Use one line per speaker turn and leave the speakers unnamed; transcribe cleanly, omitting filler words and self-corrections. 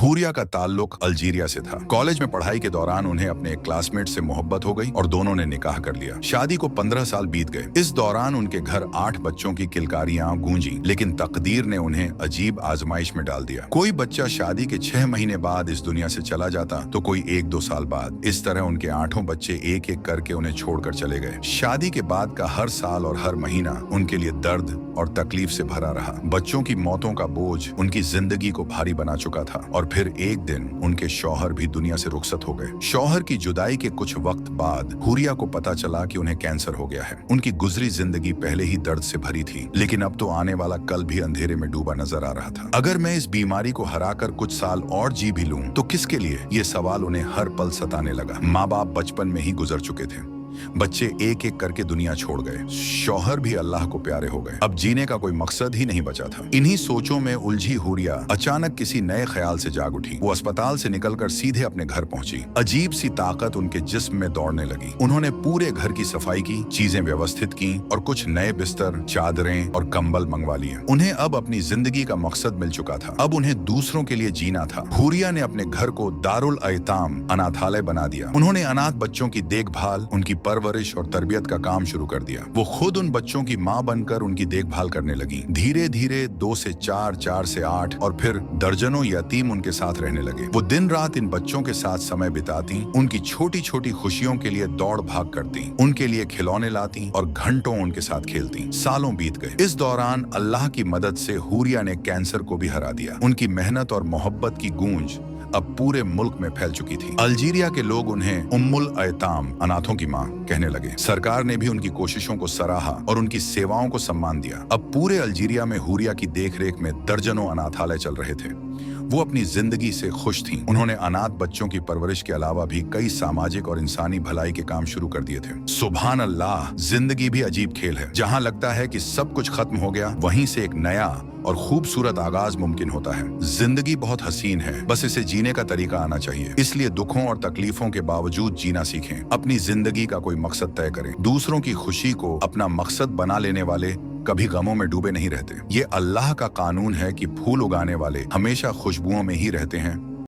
हुरिया का ताल्लुक अल्जीरिया से था। कॉलेज में पढ़ाई के दौरान उन्हें अपने एक क्लासमेट से मोहब्बत हो गई और दोनों ने निकाह कर लिया। शादी को 15 साल बीत गए। इस दौरान उनके घर 8 बच्चों की किलकारियां गूंजी, लेकिन तकदीर ने उन्हें अजीब आजमाइश में डाल दिया। कोई बच्चा शादी के 6 महीने बाद इस दुनिया से चला जाता तो कोई 1-2 साल बाद। इस तरह उनके 8 बच्चे एक एक करके उन्हें छोड़कर चले गए। शादी के बाद का हर साल और हर महीना उनके लिए दर्द और तकलीफ से भरा रहा। बच्चों की मौतों का बोझ उनकी जिंदगी को भारी बना चुका था और फिर एक दिन उनके शौहर भी दुनिया से रुखसत हो गए। शौहर की जुदाई के कुछ वक्त बाद हुरिया को पता चला कि उन्हें कैंसर हो गया है। उनकी गुजरी जिंदगी पहले ही दर्द से भरी थी, लेकिन अब तो आने वाला कल भी अंधेरे में डूबा नजर आ रहा था। अगर मैं इस बीमारी को हराकर कुछ साल और जी भी लूं तो किसके लिए? ये सवाल उन्हें हर पल सताने लगा। माँ बाप बचपन में ही गुजर चुके थे, बच्चे एक एक करके दुनिया छोड़ गए, शौहर भी अल्लाह को प्यारे हो गए। अब जीने का कोई मकसद ही नहीं बचा था। इन्हीं सोचों में उलझी हुरिया अचानक किसी नए ख्याल से जाग उठी। वो अस्पताल से निकलकर सीधे अपने घर पहुंची। अजीब सी ताकत उनके जिस्म में दौड़ने लगी। उन्होंने पूरे घर की सफाई की, चीजें व्यवस्थित की और कुछ नए बिस्तर, चादरें और कंबल मंगवा लिए। उन्हें अब अपनी जिंदगी का मकसद मिल चुका था। अब उन्हें दूसरों के लिए जीना था। हुरिया ने अपने घर को दारुल अयताम अनाथालय बना दिया। उन्होंने अनाथ बच्चों की देखभाल, उनकी परवरिश और तरबियत का काम शुरू कर दिया। वो खुद उन बच्चों की माँ बनकर उनकी देखभाल करने लगी। धीरे धीरे 2 से 4, 4 से 8 और फिर दर्जनों यतीम उनके साथ रहने लगे। वो दिन रात इन बच्चों के साथ समय बिताती, उनकी छोटी छोटी खुशियों के लिए दौड़ भाग करती, उनके लिए खिलौने लाती और घंटों उनके साथ खेलती। सालों बीत गए। इस दौरान अल्लाह की मदद से हुरिया ने कैंसर को भी हरा दिया। उनकी मेहनत और मोहब्बत की गूंज अब पूरे मुल्क में फैल चुकी थी। अल्जीरिया के लोग उन्हें उम्मुल अयताम, अनाथों की मां, कहने लगे। सरकार ने भी उनकी कोशिशों को सराहा और उनकी सेवाओं को सम्मान दिया। अब पूरे अल्जीरिया में हुरिया की देखरेख में दर्जनों अनाथालय चल रहे थे। वो अपनी जिंदगी से खुश थीं। उन्होंने अनाथ बच्चों की परवरिश के अलावा भी कई सामाजिक और इंसानी भलाई के काम शुरू कर दिए थे। सुभान अल्लाह, जिंदगी भी अजीब खेल है। जहां लगता है कि सब कुछ खत्म हो गया, वहीं से एक नया और खूबसूरत आगाज मुमकिन होता है। जिंदगी बहुत हसीन है, बस इसे जीने का तरीका आना चाहिए। इसलिए दुखों और तकलीफों के बावजूद जीना सीखें। अपनी जिंदगी का कोई मकसद तय करें। दूसरों की खुशी को अपना मकसद बना लेने वाले कभी गमों में डूबे नहीं रहते। ये अल्लाह का कानून है कि फूल उगाने वाले हमेशा खुशबुओं में ही रहते हैं